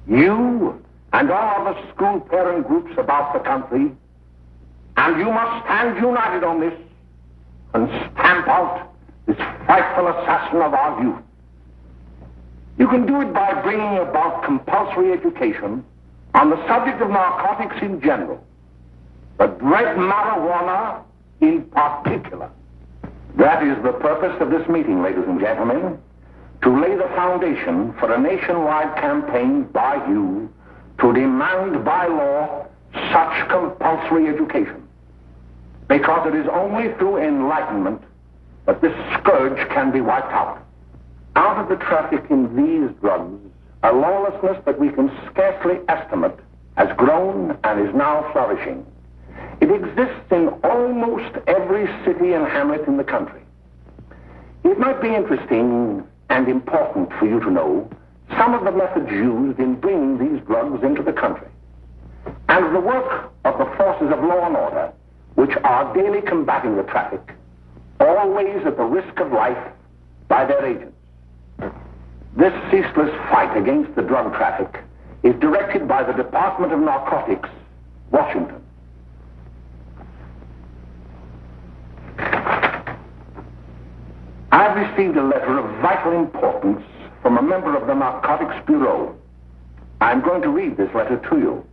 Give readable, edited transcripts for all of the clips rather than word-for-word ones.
You and all other school parent groups about the country, and you must stand united on this and stamp out this frightful assassin of our youth. You can do it by bringing about compulsory education on the subject of narcotics in general, but red marijuana in particular. That is the purpose of this meeting, ladies and gentlemen, to lay the foundation for a nationwide campaign by you to demand by law such compulsory education. Because it is only through enlightenment that this scourge can be wiped out. Out of the traffic in these drugs, a lawlessness that we can scarcely estimate has grown and is now flourishing. It exists in almost every city and hamlet in the country. It might be interesting and important for you to know some of the methods used in bringing these drugs into the country, and the work of the forces of law and order, which are daily combating the traffic, always at the risk of life, by their agents. This ceaseless fight against the drug traffic is directed by the Department of Narcotics, Washington. I've received a letter of vital importance from a member of the Narcotics Bureau. I'm going to read this letter to you.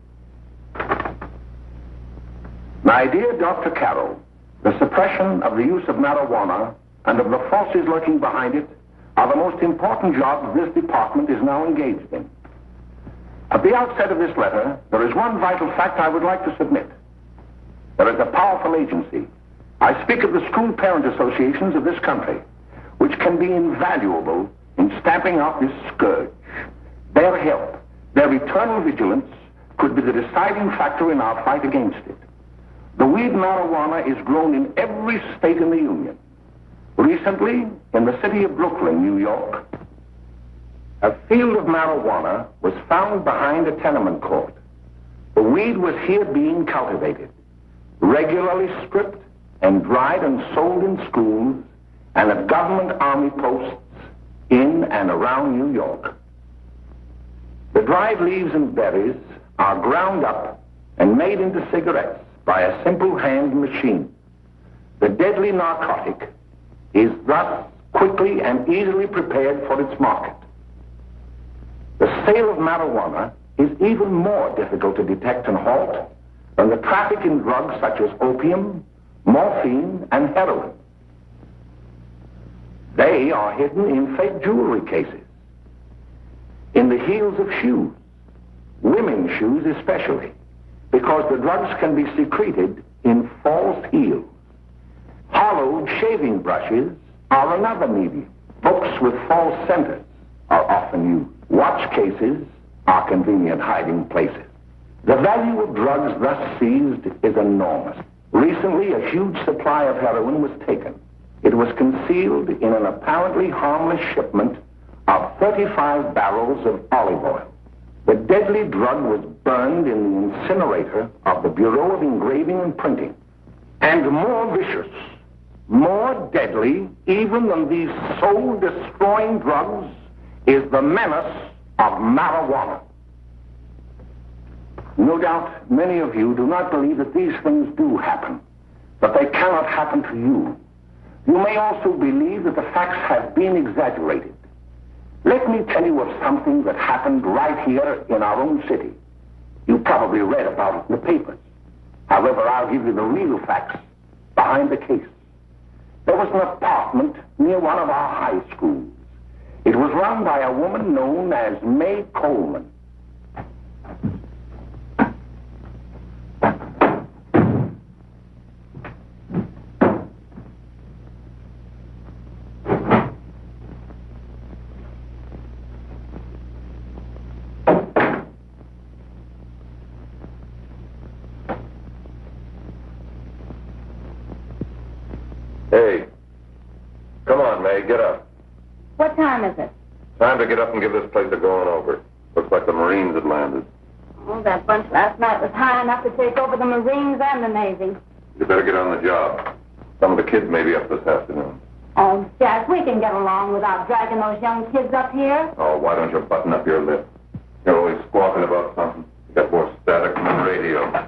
My dear Dr. Carroll, the suppression of the use of marijuana and of the forces lurking behind it are the most important jobs this department is now engaged in. At the outset of this letter, there is one vital fact I would like to submit. There is a powerful agency. I speak of the school parent associations of this country, which can be invaluable in stamping out this scourge. Their help, their eternal vigilance, could be the deciding factor in our fight against it. The weed marijuana is grown in every state in the Union. Recently, in the city of Brooklyn, New York, a field of marijuana was found behind a tenement court. The weed was here being cultivated, regularly stripped and dried and sold in schools and at government army posts in and around New York. The dried leaves and berries are ground up and made into cigarettes by a simple hand machine. The deadly narcotic is thus quickly and easily prepared for its market. The sale of marijuana is even more difficult to detect and halt than the traffic in drugs such as opium, morphine, and heroin. They are hidden in fake jewelry cases, in the heels of shoes, women's shoes especially, because the drugs can be secreted in false heels. Hollowed shaving brushes are another medium. Books with false centers are often used. Watch cases are convenient hiding places. The value of drugs thus seized is enormous. Recently, a huge supply of heroin was taken. It was concealed in an apparently harmless shipment of 35 barrels of olive oil. The deadly drug was burned in the incinerator of the Bureau of Engraving and Printing. And more vicious, more deadly, even than these soul-destroying drugs, is the menace of marijuana. No doubt many of you do not believe that these things do happen, but they cannot happen to you. You may also believe that the facts have been exaggerated. Let me tell you of something that happened right here in our own city. You probably read about it in the papers. However, I'll give you the real facts behind the case. There was an apartment near one of our high schools. It was run by a woman known as May Coleman. Hey, come on, May, get up. What time is it? Time to get up and give this place a going over. Looks like the Marines had landed. Oh, that bunch last night was high enough to take over the Marines and the Navy. You better get on the job. Some of the kids may be up this afternoon. Oh, Jack, we can get along without dragging those young kids up here. Oh, why don't you button up your lip? You're always squawking about something. You got more static than the radio.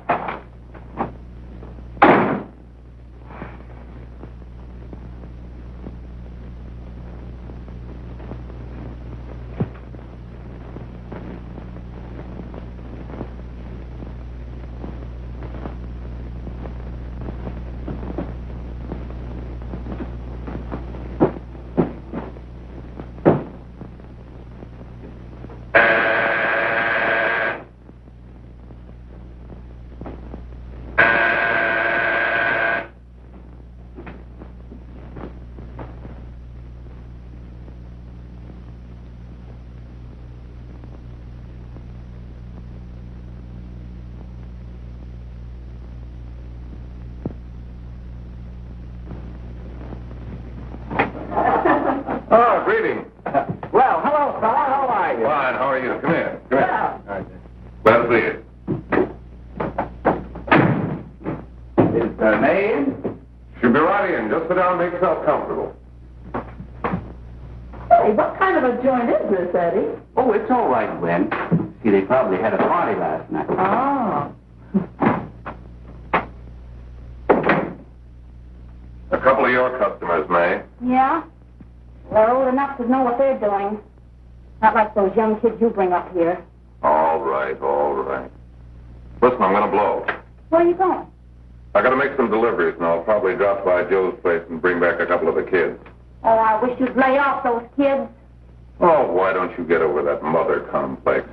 Oh, greetings. Well, hello, fella. How are you? Fine, how are you? Come here. Come Yeah. here. Glad to see you. Is the name? Should be right in. Just sit down and make yourself comfortable. Hey, what kind of a joint is this, Eddie? Oh, it's all right, Gwen. See, they probably had a party last night. Oh. A couple of your customers, May. Yeah? They're old enough to know what they're doing. Not like those young kids you bring up here. All right, all right. Listen, I'm going to blow. Where are you going? I got to make some deliveries, and I'll probably drop by Joe's place and bring back a couple of the kids. Oh, I wish you'd lay off those kids. Oh, why don't you get over that mother complex?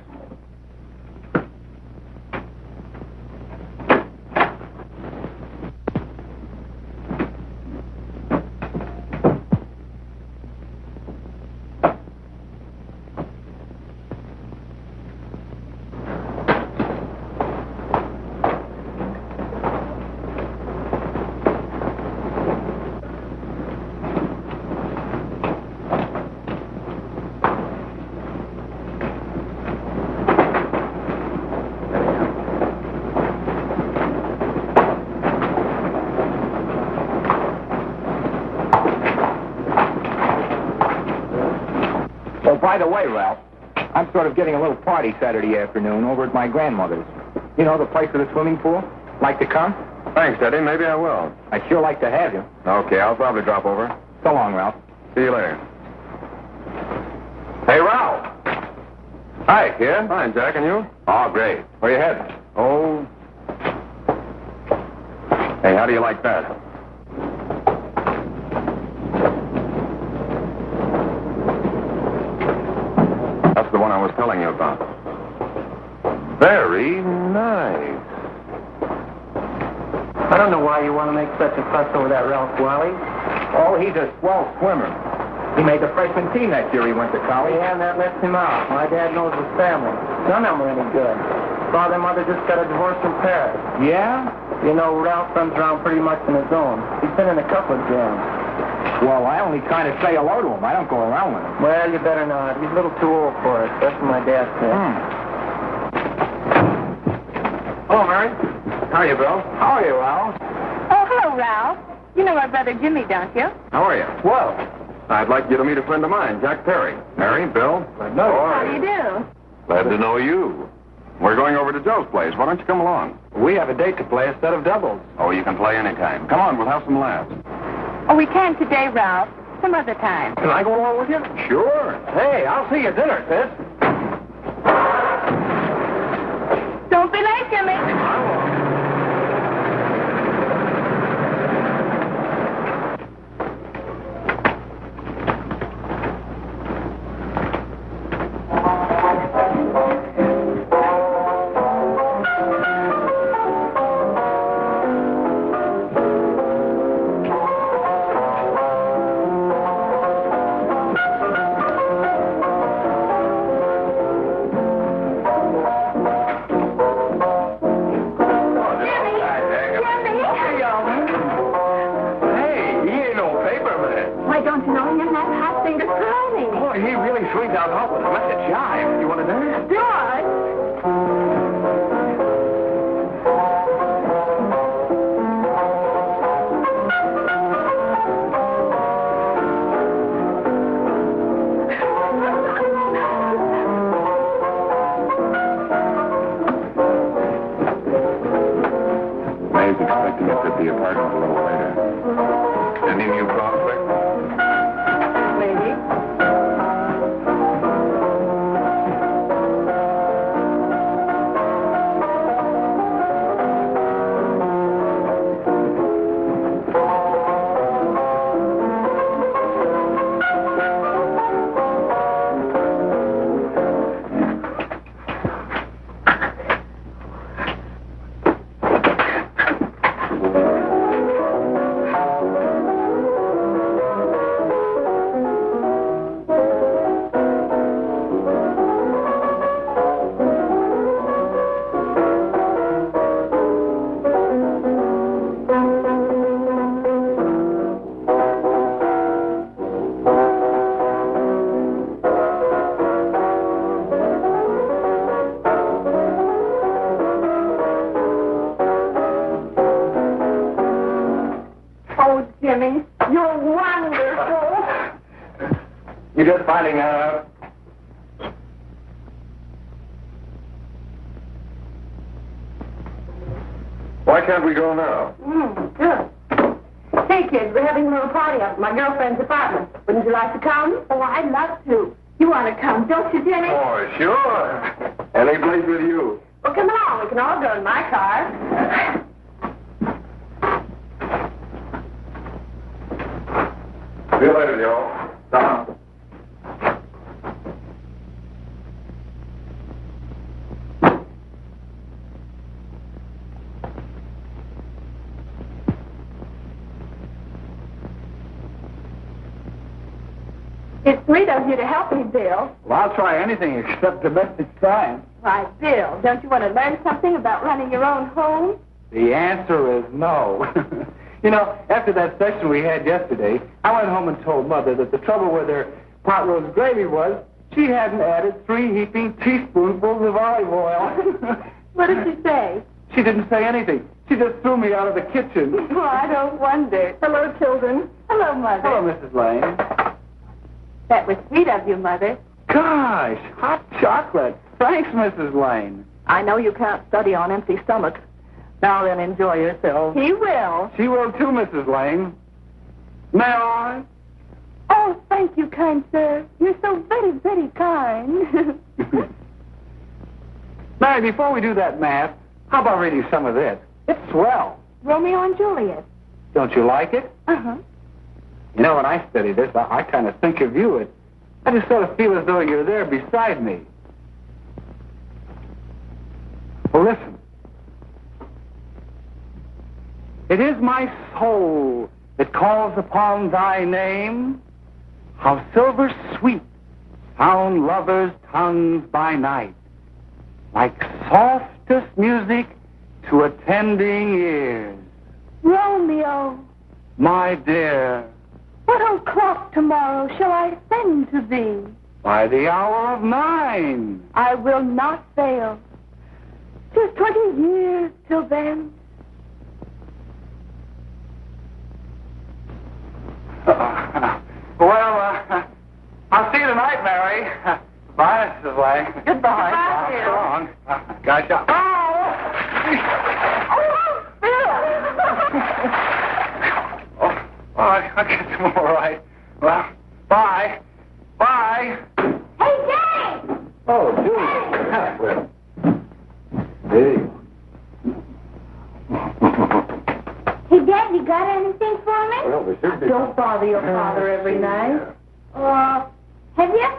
By the way, Ralph, I'm sort of getting a little party Saturday afternoon over at my grandmother's. You know, the place with the swimming pool? Like to come? Thanks, Eddie. Maybe I will. I'd sure like to have you. Okay, I'll probably drop over. So long, Ralph. See you later. Hey, Ralph. Hi, kid. Fine, Jack, and you? Oh, great. Where you heading? Oh. Hey, how do you like that? That's the one I was telling you about. Very nice. I don't know why you want to make such a fuss over that Ralph Wally. Oh, he's a swell swimmer. He made the freshman team that year he went to college. Yeah, and that lets him out. My dad knows his family. None of them are any good. Father and mother just got a divorce from Paris. Yeah? You know, Ralph runs around pretty much on his own. He's been in a couple of jams. Well, I only kind of say hello to him. I don't go around with him. Well, you better not. He's a little too old for it. That's what my dad said. Hello, Mary. How are you, Bill? How are you, Ralph? Oh, hello, Ralph. You know my brother Jimmy, don't you? How are you? Well, I'd like you to meet a friend of mine, Jack Perry. Mary, Bill. no. How do you do? Glad to know you. We're going over to Joe's place. Why don't you come along? We have a date to play a set of doubles. Oh, you can play anytime. Come on, we'll have some laughs. Oh, we can't today, Ralph. Some other time. Can I go along with you? Sure. Hey, I'll see you at dinner, sis. Don't be late, Jimmy. at the apartment a little later. Any new prospects? Maybe. Jimmy, you're wonderful. You just finding that out? Why can't we go now? Good. Hey, kids, we're having a little party up at my girlfriend's apartment. Wouldn't you like to come? Oh, I'd love to. You want to come, don't you, Jimmy? Oh, sure. Any place with you. Well, come along. We can all go in my car. See you later, Joe. Stop. It's sweet of you to help me, Bill. Well, I'll try anything except domestic science. Why, Bill, don't you want to learn something about running your own home? The answer is no. You know, after that session we had yesterday, I went home and told Mother that the trouble with her pot roast gravy was she hadn't added 3 heaping teaspoonfuls of olive oil. What did she say? She didn't say anything. She just threw me out of the kitchen. Oh, I don't wonder. Hello, children. Hello, Mother. Hello, Mrs. Lane. That was sweet of you, Mother. Gosh, hot chocolate. Thanks, Mrs. Lane. I know you can't study on empty stomachs. Now then, enjoy yourself. He will. She will too, Mrs. Lane. May I? Oh, thank you, kind sir. You're so very, very kind. Mary, before we do that math, how about reading some of this? It's swell. Romeo and Juliet. Don't you like it? Uh-huh. You know, when I study this, I kind of think of you. I just sort of feel as though you're there beside me. Well, listen. It is my soul that calls upon thy name. How silver sweet sound lovers' tongues by night, like softest music to attending ears. Romeo, My dear, what o'clock tomorrow shall I send to thee? by the hour of 9. I will not fail. 'Tis 20 years till then. I'll see you tonight, Mary. Bye, Mrs. Lane. Goodbye. So Bill. long. Gosh, I guess I'm all right. Well, bye. Bye. Hey, Jay! Oh, Julie. Well. Hey. Hey, Dad, you got anything for me? Well, there should be. Don't bother your father every night. Have you?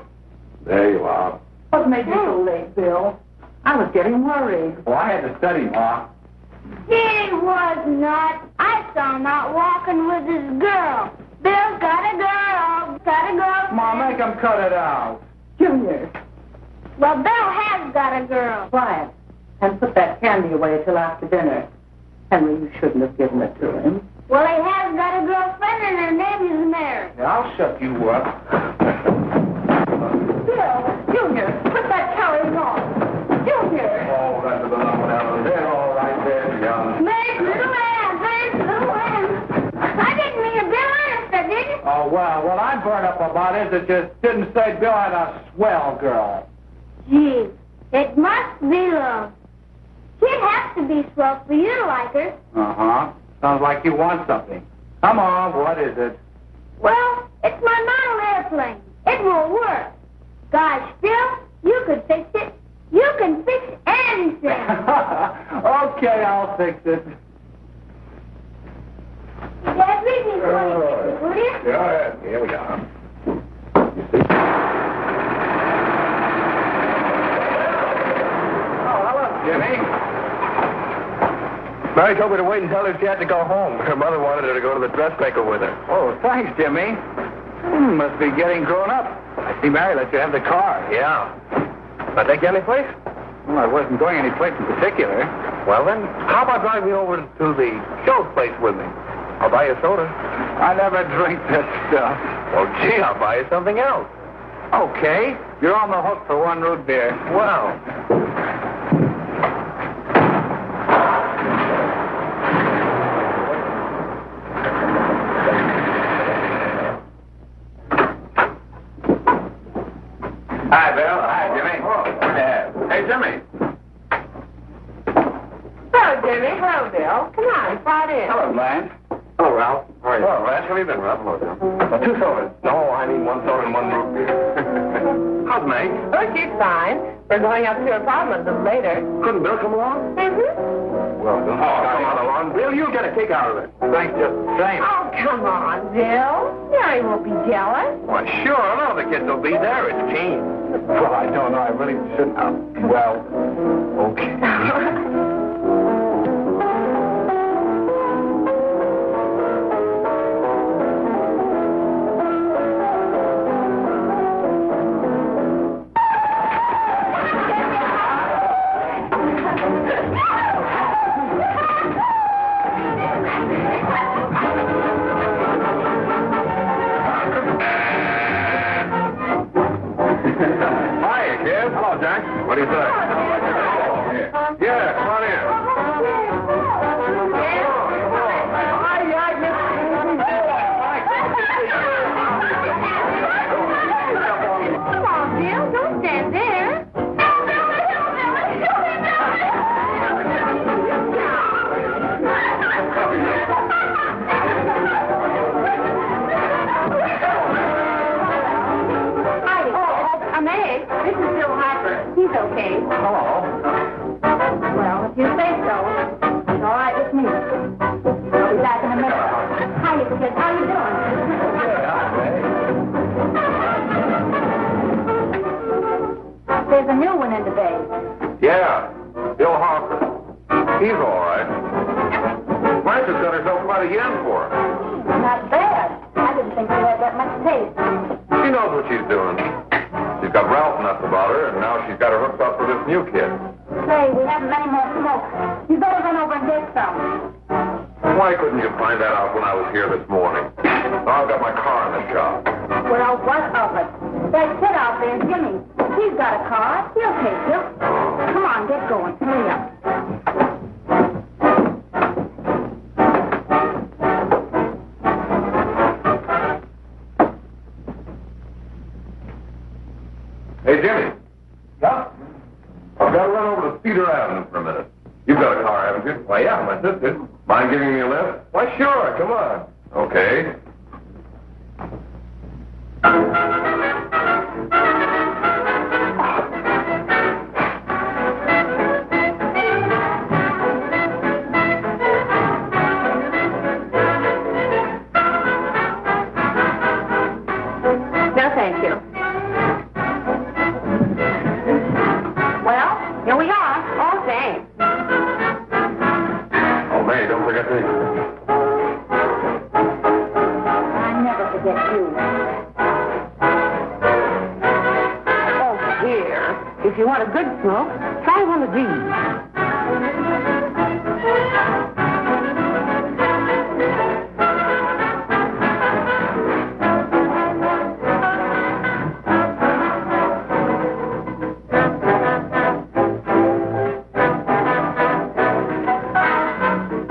There you are. What made you so late, Bill? I was getting worried. Well, I had to study, Ma. He was not. I saw him out walking with his girl. Bill's got a girl. Got a girl. Mom, make him cut it out. Junior. Well, Bill has got a girl. Quiet. And put that candy away till after dinner. Henry, you shouldn't have given it to him. Well, he has got a girlfriend and her name is Mary. Yeah, I'll shut you up. Bill, Junior, put that coloring on. Junior. Oh, that's a little one out of there. All right there, young. Mary's little lamb, Mary's little lamb. I didn't mean to Bill honest, I didn't. Oh, well, what I'm burned up about is it just didn't say Bill had a swell girl. Gee, it must be love. She'd have to be swell for you to like her. Uh-huh. Sounds like you want something. Come on, what is it? Well, it's my model airplane. It won't work. Gosh, Bill, you could fix it. You can fix anything. Okay, I'll fix it. Dad, read me 26, will you? Yeah, here we are. Oh, hello, Jimmy. Mary told me to wait and tell her she had to go home. Her mother wanted her to go to the dressmaker with her. Oh, thanks, Jimmy. Must be getting grown up. I see Mary let you have the car. Yeah. Can I take you any place? Well, I wasn't going any place in particular. Well, then, how about driving me over to the show's place with me? I'll buy you a soda. I never drink that stuff. Well, gee, I'll buy you something else. Okay, you're on the hook for one root beer. Well. Hi, Bill. Hi, Jimmy. Hey, Jimmy. Hello, Jimmy. Hello, Bill. Come on, slide in. Hello, Blanche. Hello, Ralph. How are you? Hello, Ralph. How have you been, Ralph? Hello, Jim. 2 sodas. No, I need 1 soda and 1 root beer. How's Meg? Oh, she's fine. We're going up to her apartment a little later. Couldn't Bill come along? Mm-hmm. Well, come on, Bill. You get a kick out of it. Thanks just the same. Oh, come on, Bill. Mary won't be jealous. Why, sure. None of the kids will be there. It's Gene. Well, I don't know. I really shouldn't. Well, okay. What do you say? Yeah, come on in. Come on, Bill. Don't stand there. This is Bill Harper. He's okay. Hello. Well, if you say so, it's all right with me. I'll be back in a minute. Hiya, kids. How you doing? There's a new one in the bay. Yeah, Bill Harper. He's all right. Frances got herself quite a yen for him. Not bad. I didn't think she had that much taste. She knows what she's doing. She's got Ralph nuts about her, and now she's got her hooked up with this new kid. Say, we haven't many more smoke. You better run over and get some. Why couldn't you find that out when I was here this morning? Now I've got my car in the shop. Well, what of it? That kid out there, Jimmy. He's got a car. He'll take you. Come on, get going. Hurry up. Hey, Jimmy. Yeah? I've got to run over to Cedar Avenue for a minute. You've got a car, haven't you? Why, yeah, my sister. Mind giving me a lift? Why, sure. Come on. Okay. No, thank you. Well, here we are. Oh, thanks. Oh, May, don't forget me. I never forget you. Oh, dear. If you want a good smoke, try one of these.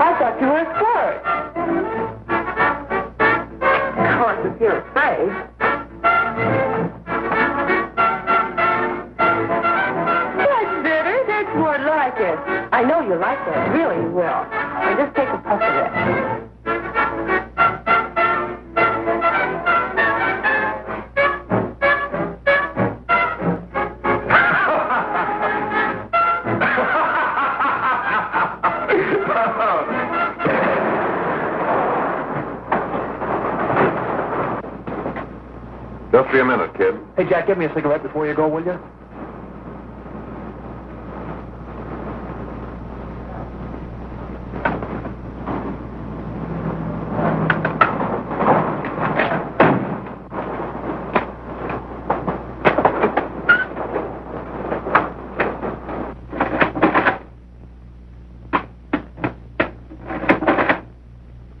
I thought you were a flirt. Of course, if you're afraid. That's better. That's more like it. I know you like that really well. Or just take a puff of it. Just be a minute, kid. Hey, Jack, give me a cigarette before you go, will you?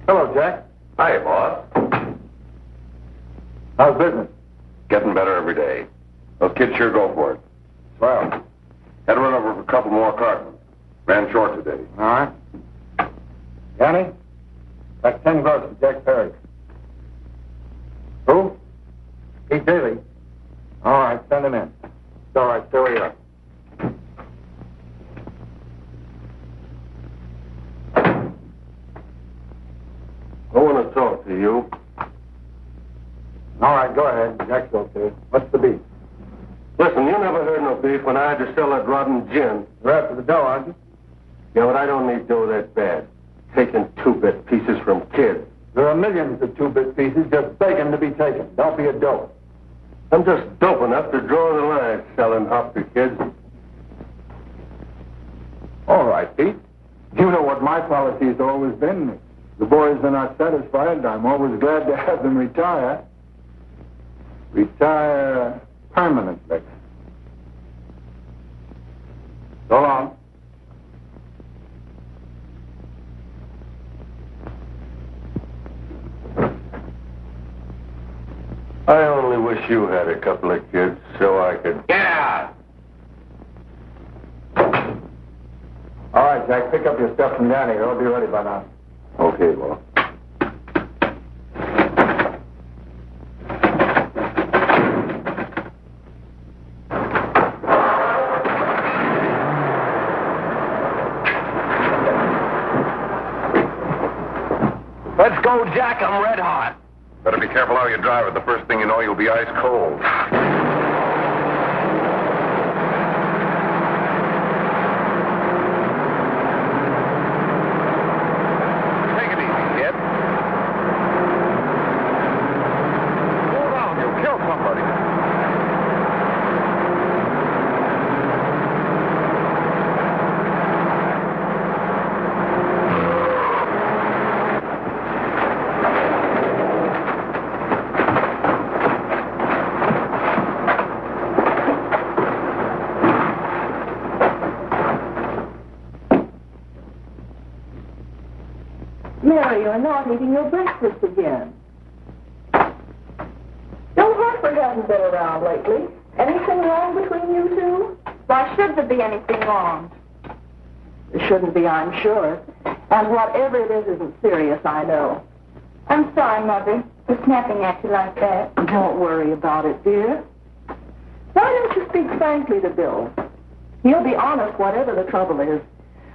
Hello, Jack. Hi, boss. How's business? Getting better every day. Those kids sure go for it. Well, Had to run over for a couple more cartons. Ran short today. all right. Johnny, that's 10 gross for Jack Perry. Who? Pete Daly. All right, send him in. It's all right, stay where you are. I want to talk to you. All right, go ahead. Jack's okay. What's the beef? Listen, you never heard no beef when I had to sell that rotten gin. You're after the dough, aren't you? Yeah, but I don't need dough that bad. Taking two-bit pieces from kids. There are millions of two-bit pieces just begging to be taken. Don't be a dope. I'm just dope enough to draw the line selling up to kids. All right, Pete. You know what my policy has always been. If the boys are not satisfied, I'm always glad to have them retire. Retire permanently. So long. I only wish you had a couple of kids so I could... Get out! All right, Jack, pick up your stuff from Danny. It'll be ready by now. Okay, boss. Let's go, Jack. I'm red hot. Better be careful how you drive it. The first thing you know, you'll be ice cold. Take it easy, kid. Slow down, you'll kill somebody. Mary, you're not eating your breakfast again. Don't Hartford hasn't been around lately. Anything wrong between you two? Why should there be anything wrong? There shouldn't be, I'm sure. And whatever it is isn't serious, I know. I'm sorry, Mother, for snapping at you like that. Don't worry about it, dear. Why don't you speak frankly to Bill? He'll be honest whatever the trouble is.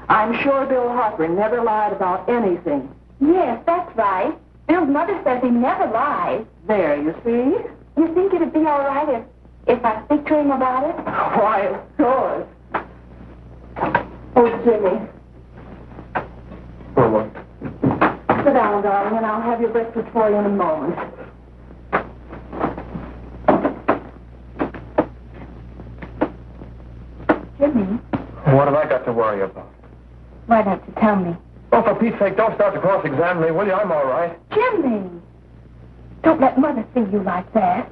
I'm sure Bill Harper never lied about anything. Yes, that's right. Bill's mother says he never lies. There, you see? You think it'd be all right if I speak to him about it? Why, of course. Oh, Jimmy. For what? Sit down, darling, and I'll have your breakfast for you in a moment. Jimmy, What have I got to worry about? why don't you tell me? Oh, for Pete's sake, don't start to cross-examine me, will you? I'm all right. Jimmy! Don't let Mother see you like that.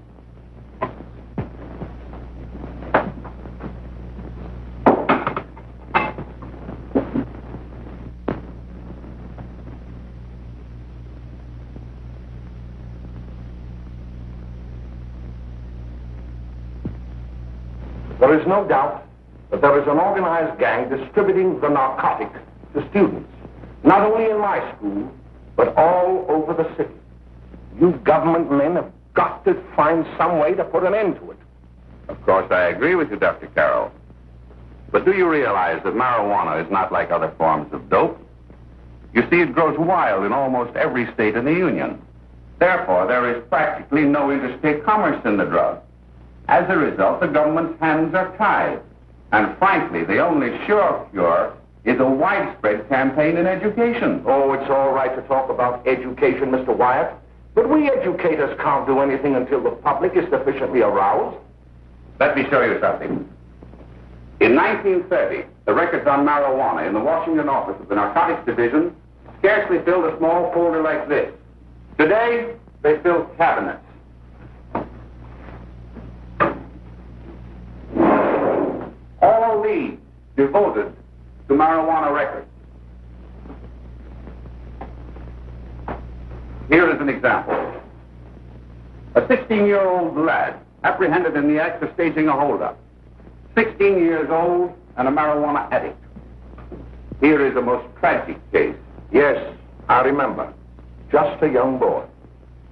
There is no doubt that there is an organized gang distributing the narcotics to students, not only in my school, but all over the city. You government men have got to find some way to put an end to it. Of course, I agree with you, Dr. Carroll. But do you realize that marijuana is not like other forms of dope? You see, it grows wild in almost every state in the Union. Therefore, there is practically no interstate commerce in the drug. As a result, the government's hands are tied. And frankly, the only sure cure is a widespread campaign in education. Oh, it's all right to talk about education, Mr. Wyatt. But we educators can't do anything until the public is sufficiently aroused. Let me show you something. In 1930, the records on marijuana in the Washington office of the Narcotics Division scarcely filled a small folder like this. Today, they fill cabinets. All these devoted to marijuana records. Here is an example. A 16-year-old lad apprehended in the act of staging a holdup. 16 years old and a marijuana addict. Here is a most tragic case. Yes, I remember. Just a young boy.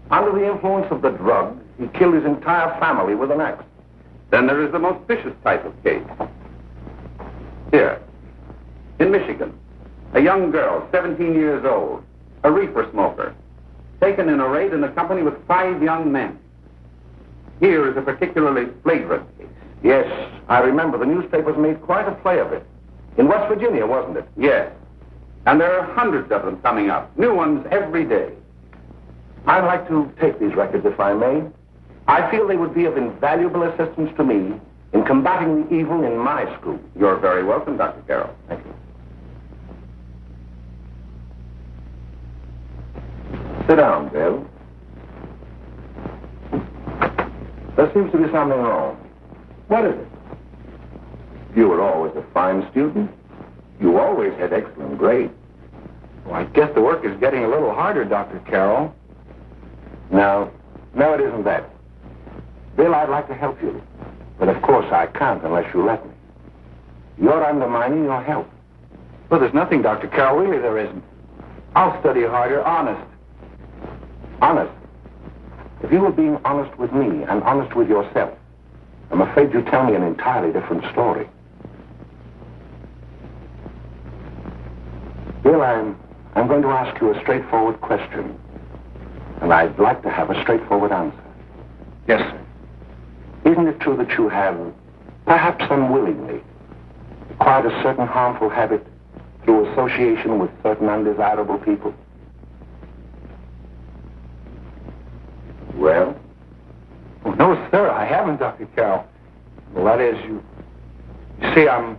Under the influence of the drug, he killed his entire family with an axe. Then there is the most vicious type of case. Here, in Michigan, a young girl, 17 years old, a reefer smoker, taken in a raid in the company with 5 young men. Here is a particularly flagrant case. Yes, I remember. The newspapers made quite a play of it. In West Virginia, wasn't it? Yes. And there are hundreds of them coming up, new ones every day. I'd like to take these records, if I may. I feel they would be of invaluable assistance to me in combating the evil in my school. You're very welcome, Dr. Carroll. Thank you. Sit down, Bill. There seems to be something wrong. What is it? You were always a fine student. You always had excellent grades. Well, I guess the work is getting a little harder, Dr. Carroll. No, it isn't that. Bill, I'd like to help you. But of course I can't unless you let me. You're undermining your health. Well, there's nothing, Dr. Carroll. Really, there isn't. I'll study harder, honest. Honest? If you were being honest with me and honest with yourself, I'm afraid you'd tell me an entirely different story. Bill, I'm going to ask you a straightforward question. And I'd like to have a straightforward answer. Yes, sir. Isn't it true that you have, perhaps unwillingly, acquired a certain harmful habit through association with certain undesirable people? Well? Oh, no, sir, I haven't, Dr. Carroll. Well, that is, you see, I'm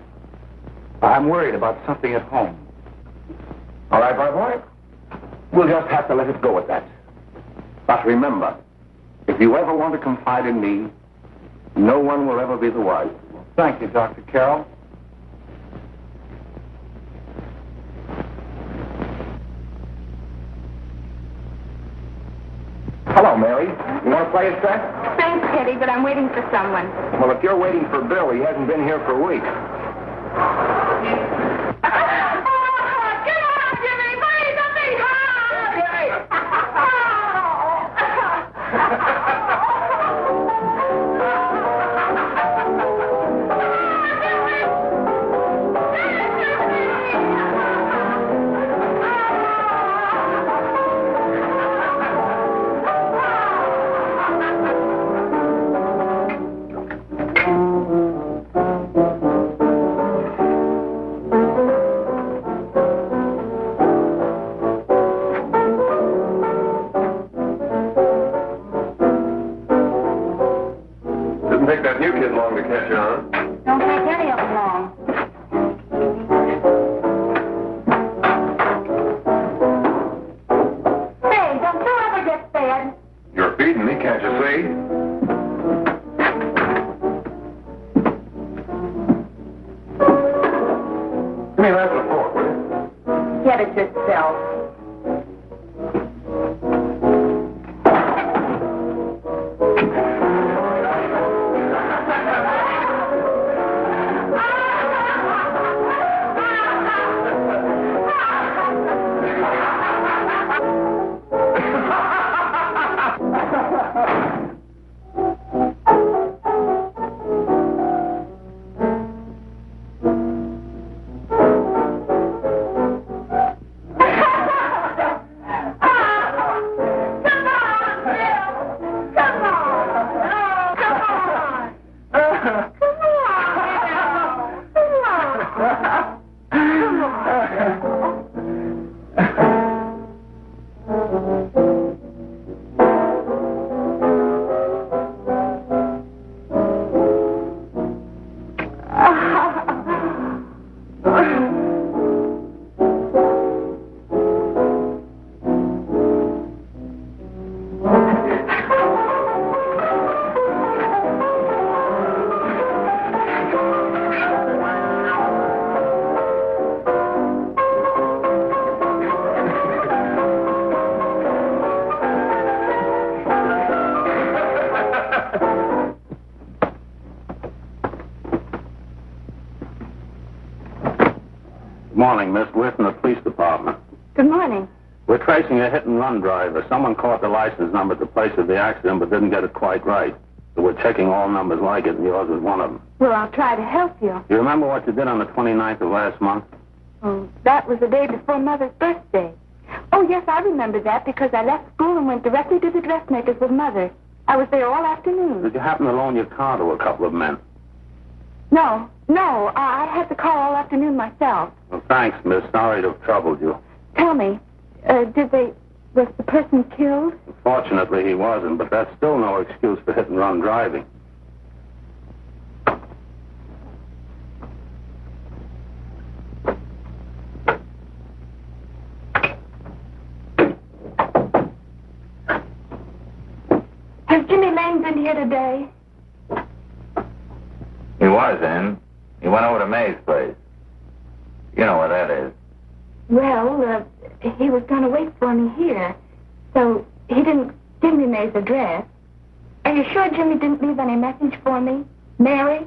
worried about something at home. All right, my boy. We'll just have to let it go at that. But remember, if you ever want to confide in me, no one will ever be the wiser. Thank you, Dr. Carroll. Hello, Mary. You want to play a set? Thanks, Teddy, but I'm waiting for someone. Well, if you're waiting for Bill, he hasn't been here for weeks. Take that new kid long to catch on. Don't take any of them long. Say, don't you ever get fed? You're feeding me, can't you see? Give me that fork, will you? Get it yourself. Morning, Miss Whitten, the police department. Good morning. We're tracing a hit-and-run driver. Someone caught the license number at the place of the accident but didn't get it quite right. So we're checking all numbers like it, and yours is one of them. Well, I'll try to help you. You remember what you did on the 29th of last month? Oh, that was the day before Mother's birthday. Oh, yes, I remember that because I left school and went directly to the dressmaker's with Mother. I was there all afternoon. Did you happen to loan your car to a couple of men? No, I had the car all afternoon myself. Well, thanks, miss. Sorry to have troubled you. Tell me, was the person killed? Fortunately, he wasn't, but that's still no excuse for hit-and-run driving. Has Jimmy Lane been here today? He was in. He went over to May's place. You know where that is. Well, he was going to wait for me here, so he didn't give me May's address. Are you sure Jimmy didn't leave any message for me? Mary?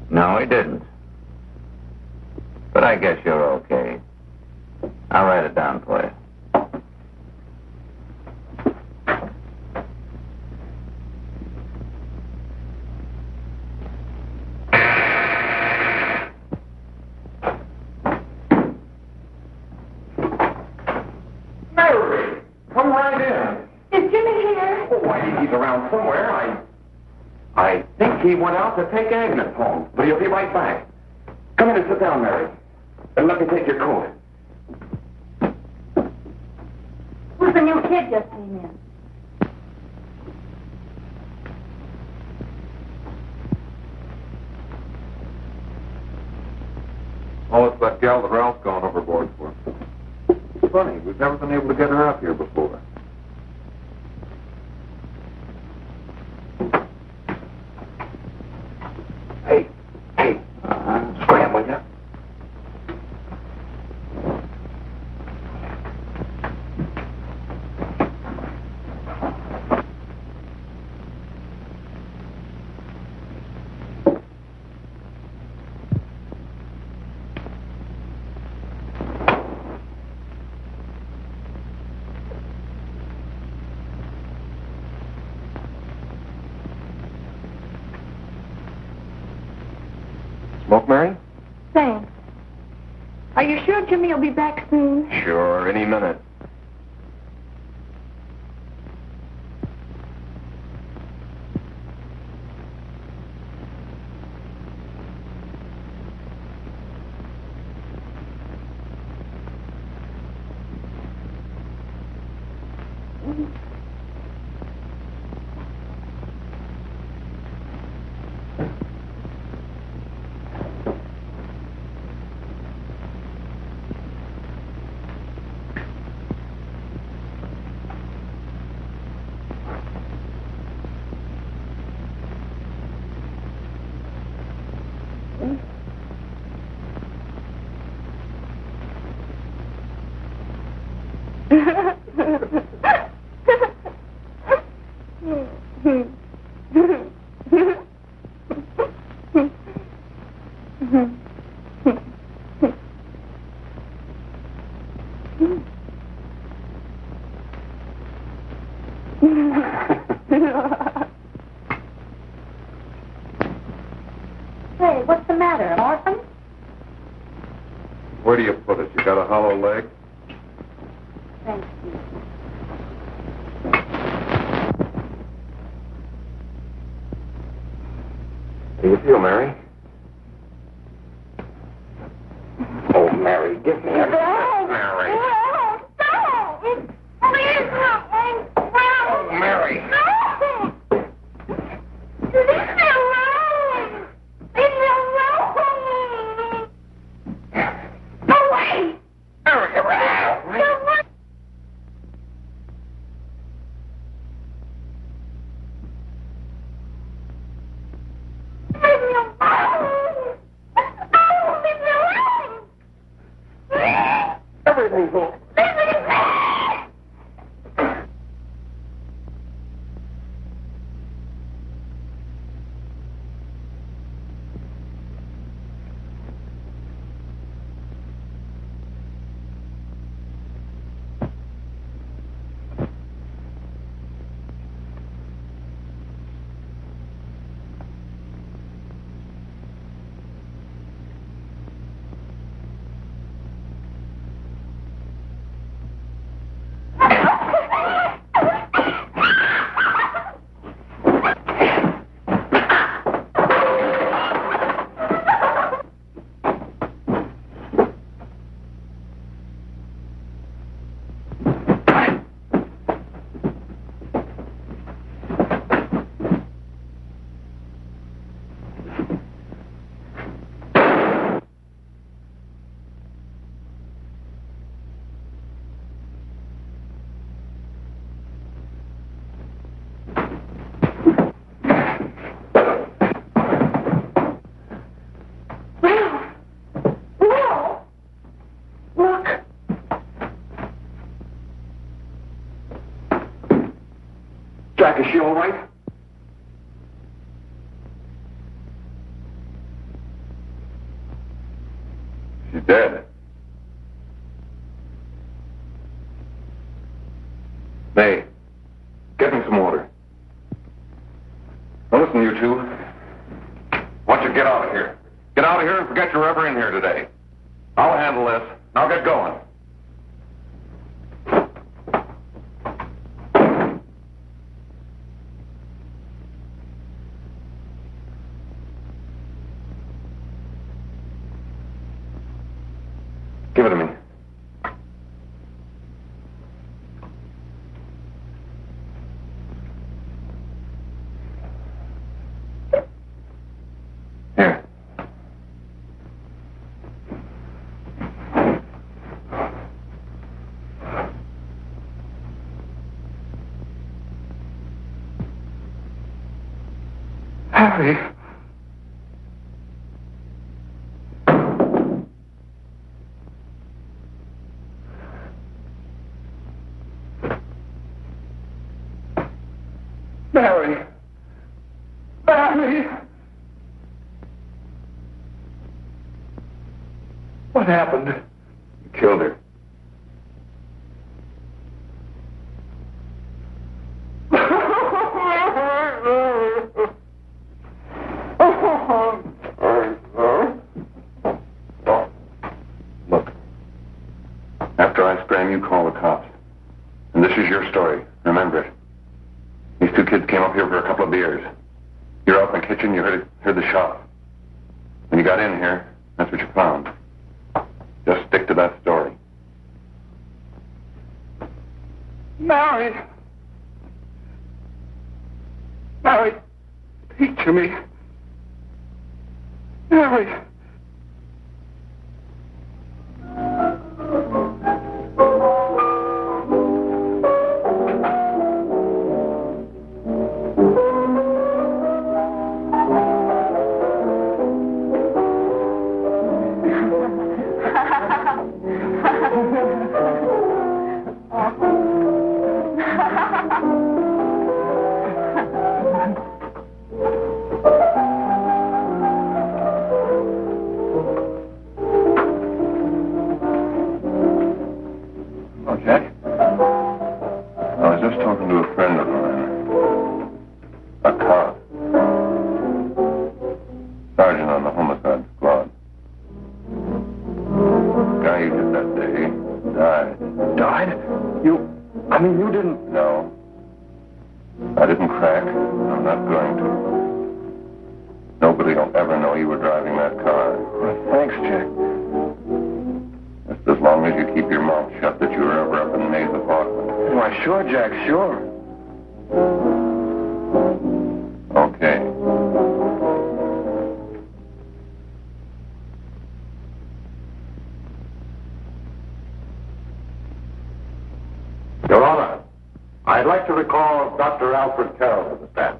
No, he didn't. But I guess you're okay. I'll write it down for you. Come right in. Is Jimmy here? Oh, why, he's around somewhere. I think he went out to take Agnes home, but he'll be right back. Come in and sit down, Mary. And let me take your coat. Who's the new kid just came in? Oh, it's that gal that Ralph's gone overboard for. Funny, we've never been able to get her out here before. Hey, scram, will ya? Smoke, Mary? Thanks. Are you sure Jimmy will be back soon? Sure, any minute. Hey, what's the matter, an orphan? Where do you put it? You got a hollow leg? Thank you. How do you feel, Mary? Oh, Mary, give me a... Mary. Please help me. Oh, Mary. Leave me alone. Leave me alone. Go away. Mary, Go away. Leave me alone. Oh, leave me alone. everything's all... Leave me alone. Jack, is she all right? She's dead. May, get me some water. Now listen, you two. Why don't you get out of here? Get out of here and forget you're ever in here today. I'll handle this. Now get going. Give it to me. Here. Harry. Mary! Mary! What happened? You killed her. Look. After I scram, you call the cops. And this is your story. Remember it. These two kids came up here for a couple of beers. You're out in the kitchen, you heard the shot. When you got in here, that's what you found. Just stick to that story. Mary! Mary, speak to me. Mary! Nobody you were driving that car. Thanks, Jack. Just as long as you keep your mouth shut that you were ever up in May's apartment. Why, sure, Jack, sure. Okay. Your Honor, I'd like to recall Dr. Alfred Carroll to the stand.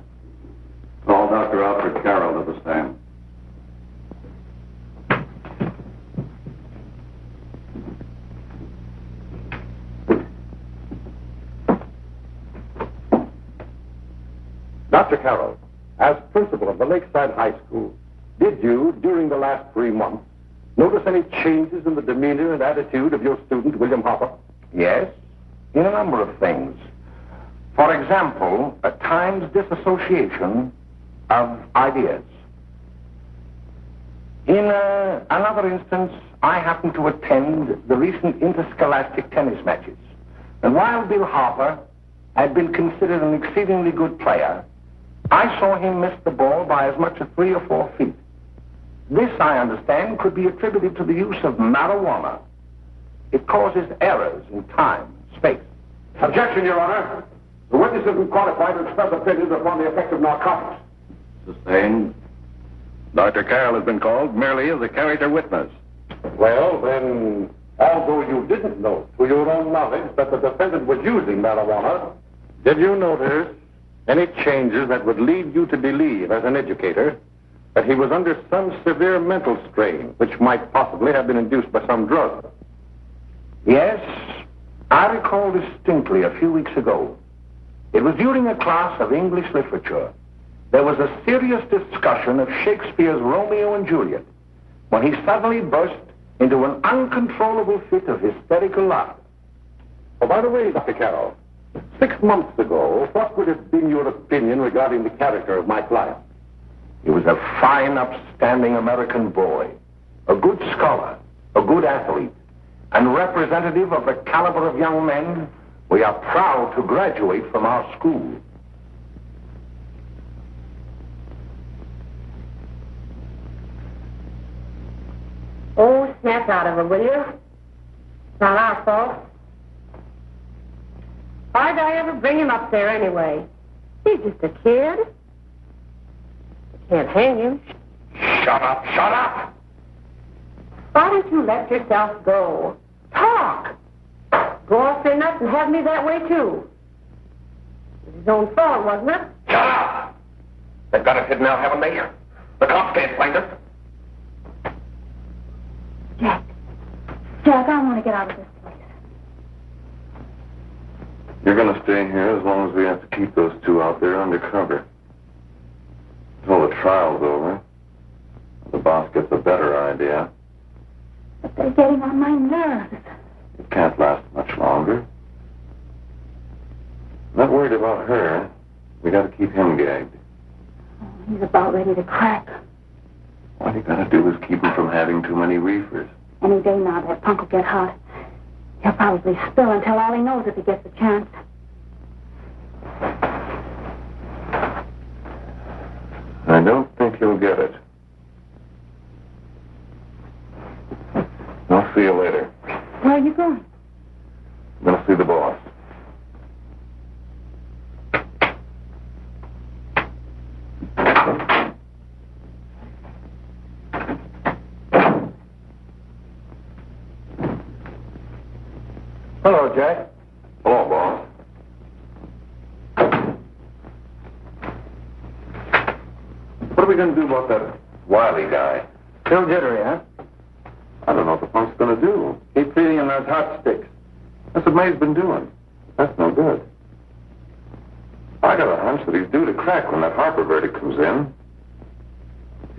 Call Dr. Alfred Carroll to the stand. Dr. Carroll, as principal of the Lakeside High School, did you, during the last 3 months, notice any changes in the demeanor and attitude of your student, William Hopper? Yes, in a number of things. For example, at times disassociation of ideas. In another instance, I happened to attend the recent interscholastic tennis matches. And while Bill Harper had been considered an exceedingly good player, I saw him miss the ball by as much as 3 or 4 feet. This, I understand, could be attributed to the use of marijuana. It causes errors in time and space. Objection, Your Honor. The witness has been qualified to express opinions upon the effect of narcotics. Sustained. Dr. Carroll has been called merely as a character witness. Well, then, although you didn't know to your own knowledge that the defendant was using marijuana, did you notice any changes that would lead you to believe, as an educator, that he was under some severe mental strain, which might possibly have been induced by some drug? Yes, I recall distinctly a few weeks ago. It was during a class of English literature. There was a serious discussion of Shakespeare's Romeo and Juliet, when he suddenly burst into an uncontrollable fit of hysterical laughter. Oh, by the way, Dr. Carroll, 6 months ago, what would have been your opinion regarding the character of my client? He was a fine, upstanding American boy, a good scholar, a good athlete, and representative of the caliber of young men we are proud to graduate from our school. Oh, snap out of it, will you? It's not our fault. Why'd I ever bring him up there anyway? He's just a kid. I can't hang him. Shut up, shut up! Why don't you let yourself go? Talk! Go off your nuts and have me that way, too. It was his own fault, wasn't it? Shut up! They've got us hidden out, haven't they? The cops can't find us. Jack, I want to get out of this place. You're going to stay here as long as we have to keep those two out there undercover. Until the trial's over. The boss gets a better idea. But they're getting on my nerves. It can't last much longer. Not worried about her. We got to keep him gagged. Oh, he's about ready to crack. All you got to do is keep him from having too many reefers. Any day now, that punk will get hot. He'll probably spill and tell all he knows if he gets a chance. I don't think he'll get it. I'll see you later. Where are you going? I'm going to see the boss. Hello, Jack. Hello, boss. What are we going to do about that Wiley guy? Still jittery, huh? I don't know what the punk's going to do. Keep feeding him those hot sticks. That's what May's been doing. That's no good. I got a hunch that he's due to crack when that Harper verdict comes in.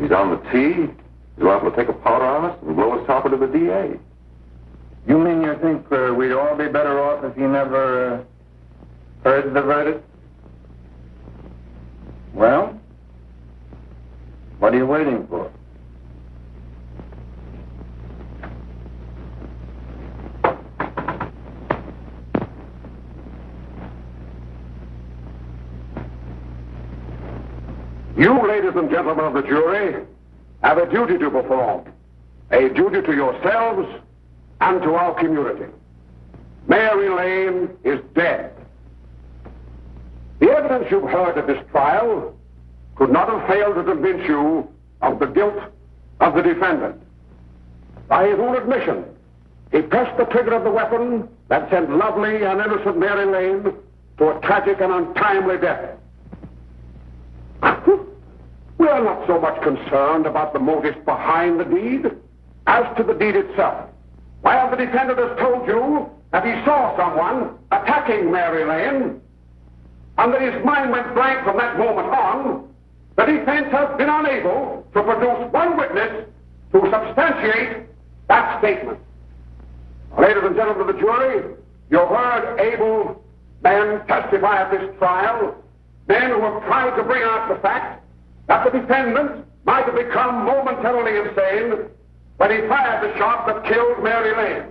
He's on the tee. He's liable to take a powder on us and blow his topper to the DA. You mean you think we'd all be better off if he never heard the verdict? Well, what are you waiting for? You, ladies and gentlemen of the jury, have a duty to perform, a duty to yourselves and to our community. Mary Lane is dead. The evidence you've heard at this trial could not have failed to convince you of the guilt of the defendant. By his own admission, he pressed the trigger of the weapon that sent lovely and innocent Mary Lane to a tragic and untimely death. We are not so much concerned about the motives behind the deed as to the deed itself. While the defendant has told you that he saw someone attacking Mary Lane and that his mind went blank from that moment on, the defense has been unable to produce one witness to substantiate that statement. Ladies and gentlemen of the jury, you heard able men testify at this trial, men who have tried to bring out the fact that the defendant might have become momentarily insane when he fired the shot that killed Mary Lane.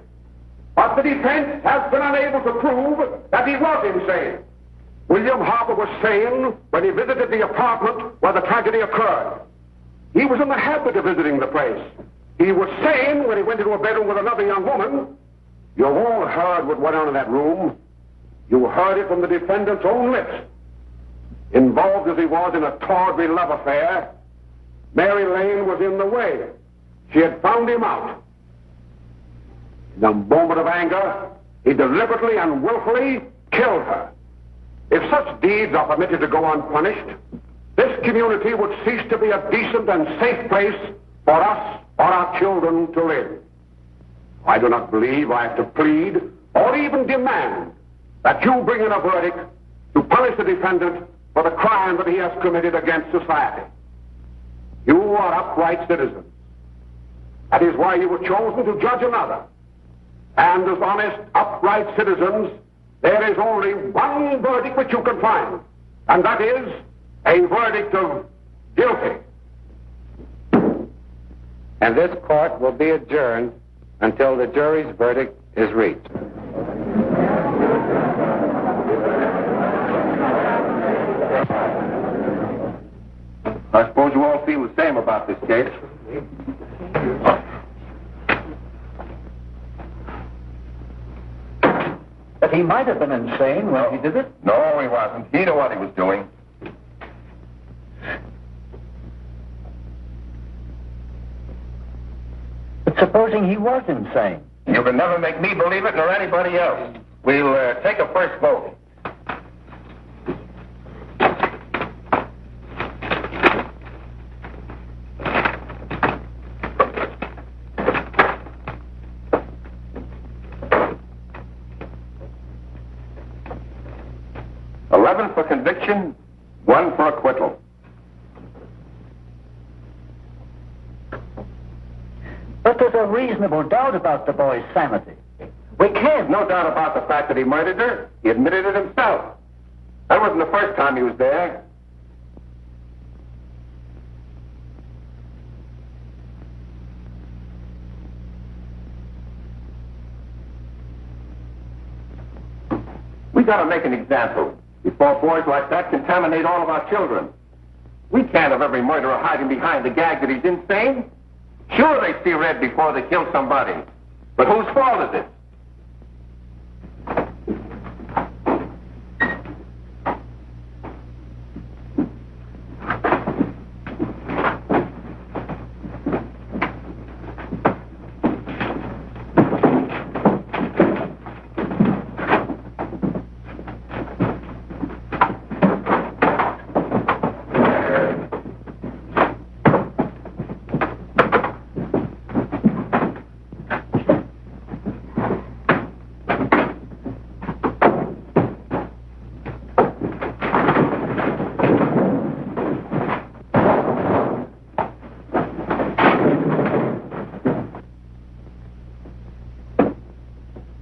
But the defense has been unable to prove that he was insane. William Harper was sane when he visited the apartment where the tragedy occurred. He was in the habit of visiting the place. He was sane when he went into a bedroom with another young woman. You've all heard what went on in that room. You heard it from the defendant's own lips. Involved as he was in a tawdry love affair, Mary Lane was in the way. She had found him out. In a moment of anger, he deliberately and willfully killed her. If such deeds are permitted to go unpunished, this community would cease to be a decent and safe place for us or our children to live. I do not believe I have to plead or even demand that you bring in a verdict to punish the defendant for the crime that he has committed against society. You are upright citizens. That is why you were chosen to judge another. And as honest, upright citizens, there is only one verdict which you can find, and that is a verdict of guilty. And this court will be adjourned until the jury's verdict is reached. I suppose you all feel the same about this case. But he might have been insane when he did it. No, he wasn't. He knew what he was doing. But supposing he was insane? You can never make me believe it, nor anybody else. We'll take a first vote. For conviction, 1 for acquittal. But there's a reasonable doubt about the boy's sanity. We can't. No doubt about the fact that he murdered her. He admitted it himself. That wasn't the first time he was there. We gotta make an example before boys like that contaminate all of our children. We can't have every murderer hiding behind the gag that he's insane. Sure, they see red before they kill somebody. But whose fault is it?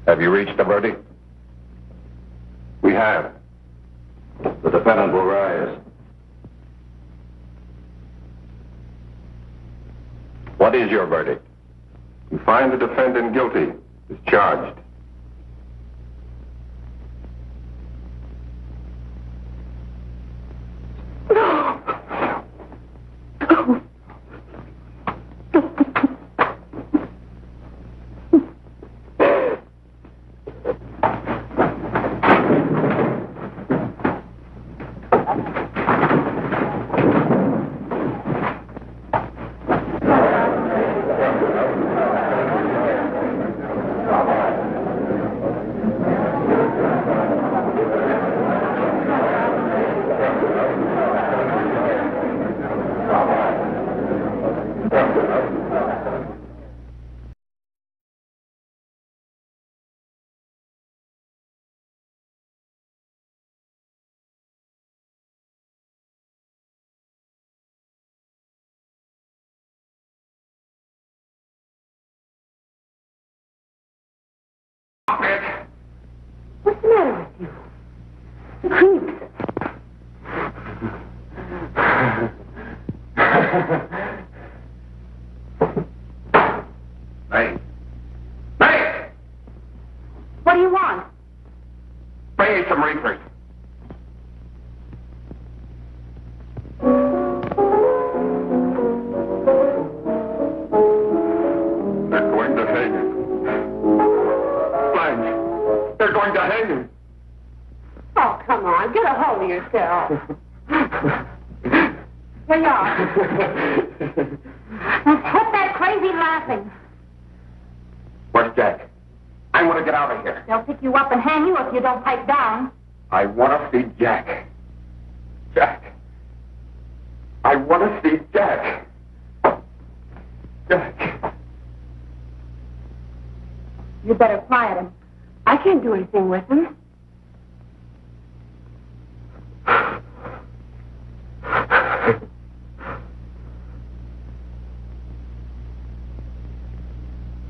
Have you reached a verdict? We have. The defendant will rise. What is your verdict? We find the defendant guilty, is charged. What's the matter with you? The creeps. May! May! What do you want? Bring me some reefers. They're going to hang him. Blanche, they're going to hang him. Oh, come on. Get a hold of yourself. Here you are. Now, quit that crazy laughing. Where's Jack? I want to get out of here. They'll pick you up and hang you if you don't pipe down. I want to see Jack. Jack. I want to see Jack. Jack. You better quiet him. I can't do anything with him.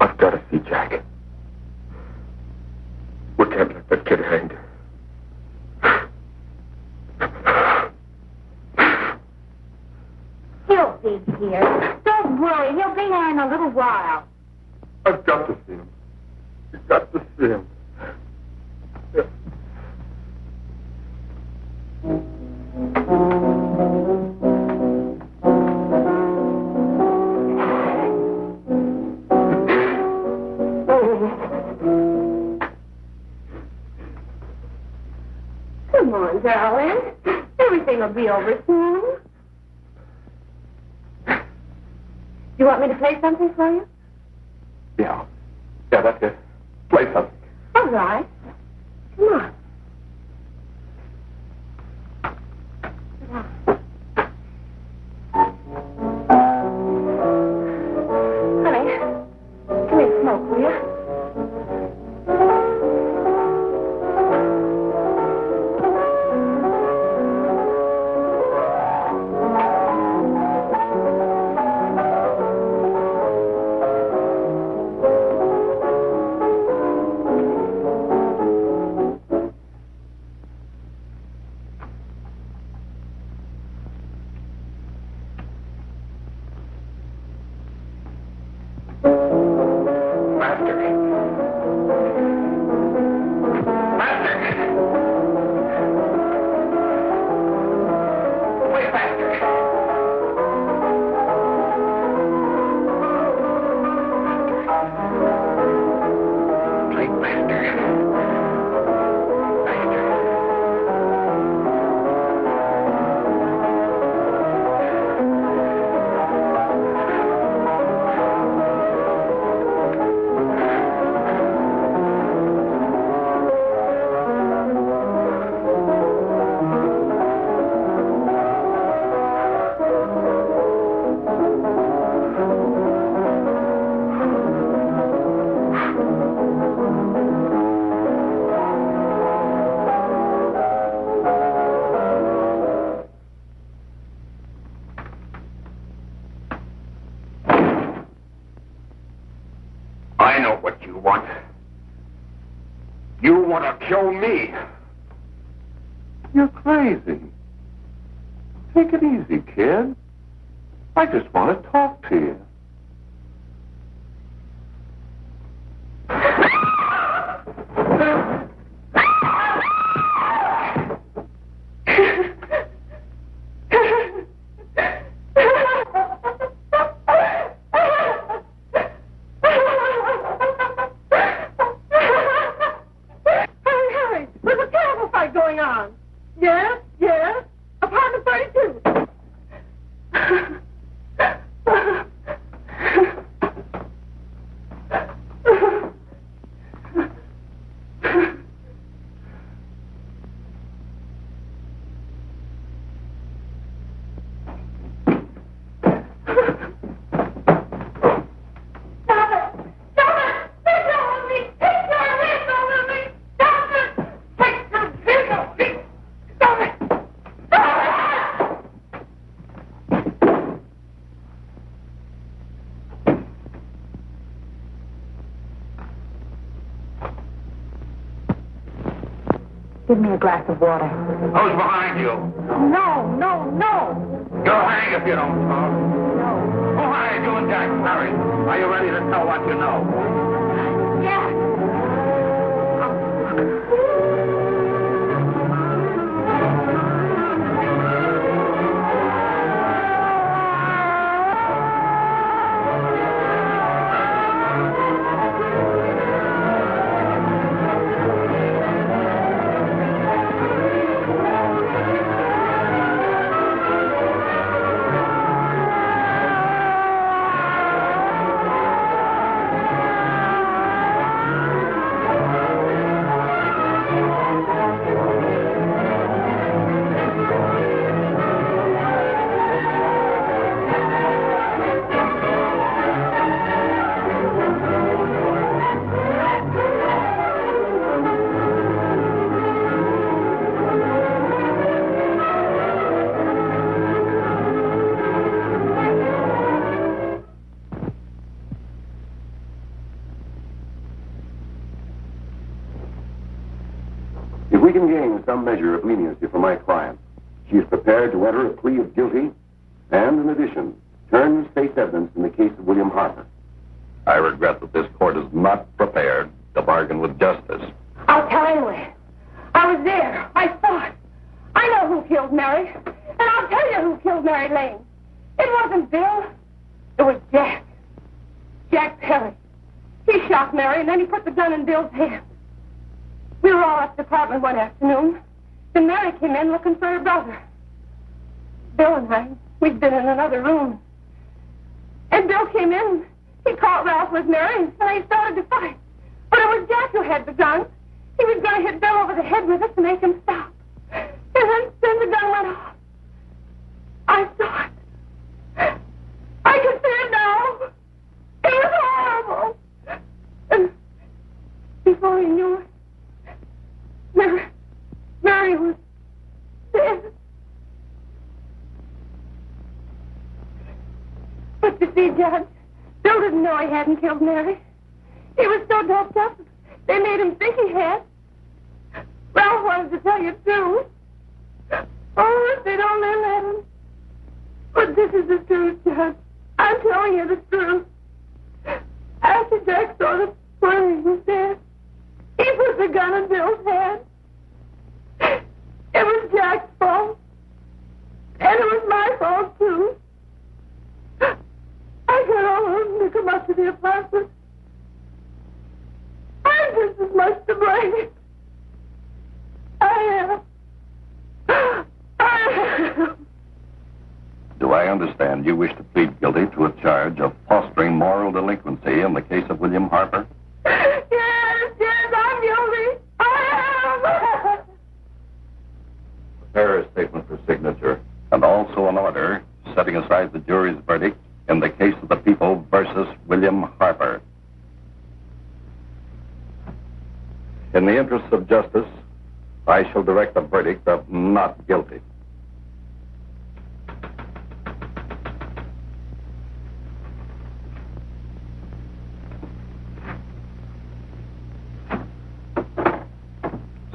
I've got to see Jack. We can't let that kid hang. He'll be here. Don't worry. He'll be here in a little while. I've got to see him. You've got to see him. Come on, darling. Everything will be over soon. You want me to play something for you? Yeah. Yeah, that's it. Play something. All right. Come on. Honey, give me a smoke, will you? I know what you want. You want to kill me. You're crazy. Take it easy, kid. I just want to talk to you. Give me a glass of water. Who's behind you? No, no, no. You'll hang if you don't talk. No. Who hired you and Jack? Hurry. Are you ready to tell what you know? Yeah. If we can gain some measure of leniency for my client, she is prepared to enter a plea of guilty and, in addition, turn the state's evidence in the case of William Harper. I regret that this court is not prepared to bargain with justice. I'll tell anyway. I was there. I saw it. I know who killed Mary. And I'll tell you who killed Mary Lane. It wasn't Bill. It was Jack. Jack Perry. He shot Mary and then he put the gun in Bill's hand. We were all at the apartment one afternoon. Then Mary came in looking for her brother. Bill and I, we'd been in another room. And Bill came in. He caught Ralph with Mary and they started to fight. But it was Jack who had the gun. He was going to hit Bill over the head with it to make him stop. And then the gun went off. I saw it. I can see it now. It was horrible. And before he knew it, Mary was dead. But you see, Judge, Bill didn't know he hadn't killed Mary. He was so doped up, they made him think he had. Ralph wanted to tell you, too. Oh, if they'd only let him. But this is the truth, Judge. I'm telling you the truth. After Jack saw the body he was dead, he put the gun in Bill's hand. It was Jack's fault. And it was my fault, too. I got all of them to come up to the apartment. I'm just as much to blame. I am. Do I understand you wish to plead guilty to a charge of fostering moral delinquency in the case of William Harper? Yes, I'm guilty. I am. Prepare a statement for signature, and also an order setting aside the jury's verdict in the case of the people versus William Harper. In the interests of justice, I shall direct a verdict of not guilty.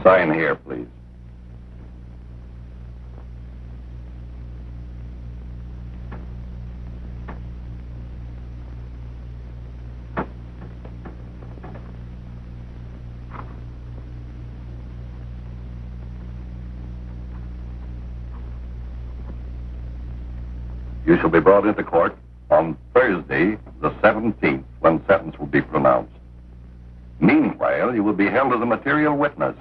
Sign here, please. You shall be brought into court on Thursday, the 17th, when sentence will be pronounced. Meanwhile, you will be held as a material witness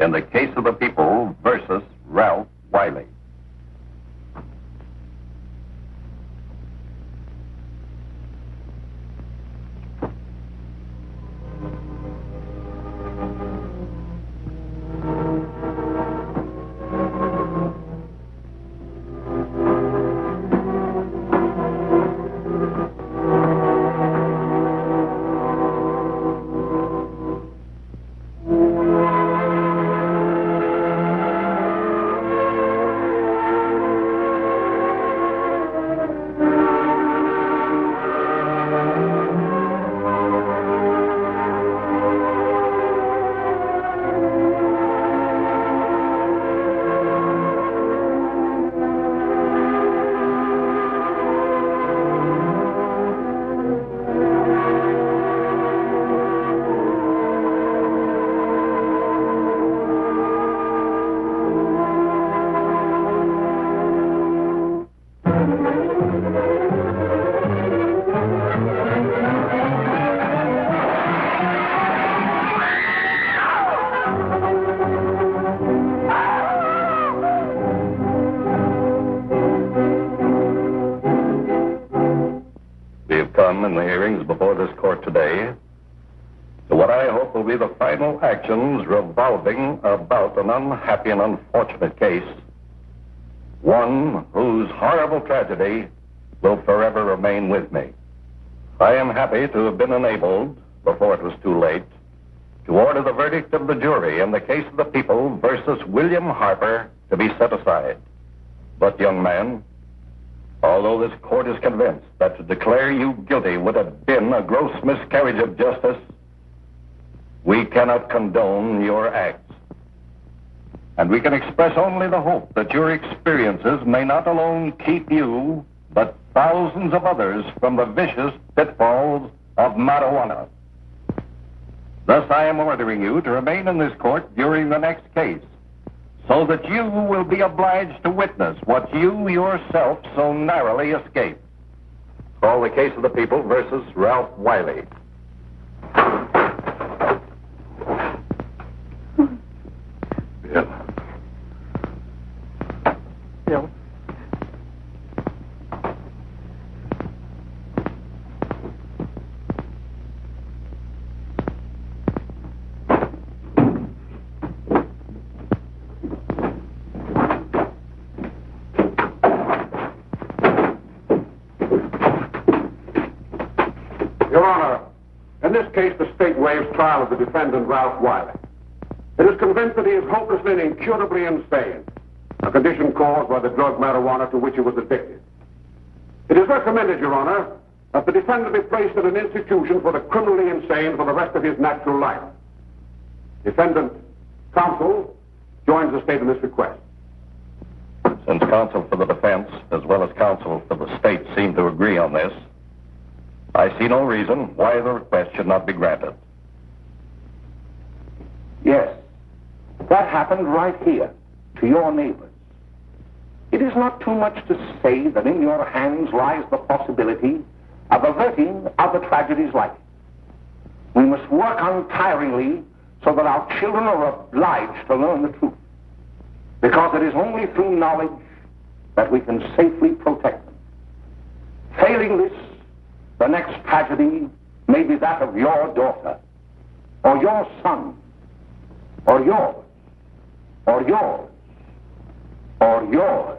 in the case of the people versus Ralph Wiley. come in the hearings before this court today to what I hope will be the final actions revolving about an unhappy and unfortunate case, one whose horrible tragedy will forever remain with me. I am happy to have been enabled, before it was too late, to order the verdict of the jury in the case of the people versus William Harper to be set aside. But, young man, although this court is convinced that to declare you guilty would have been a gross miscarriage of justice, we cannot condone your acts. And we can express only the hope that your experiences may not alone keep you, but thousands of others from the vicious pitfalls of marijuana. Thus, I am ordering you to remain in this court during the next case, so that you will be obliged to witness what you yourself so narrowly escaped. Call the case of the people versus Ralph Wiley. Bill. Your Honor, in this case, the state waives trial of the defendant, Ralph Wiley. It is convinced that he is hopelessly and incurably insane, a condition caused by the drug marijuana to which he was addicted. It is recommended, Your Honor, that the defendant be placed in an institution for the criminally insane for the rest of his natural life. Defendant counsel joins the state in this request. Since counsel for the defense, as well as counsel for the state, seem to agree on this, I see no reason why the request should not be granted. Yes, that happened right here, to your neighbors. It is not too much to say that in your hands lies the possibility of averting other tragedies like it. We must work untiringly so that our children are obliged to learn the truth, because it is only through knowledge that we can safely protect them. Failing this, the next tragedy may be that of your daughter, or your son, or yours, or yours, or yours.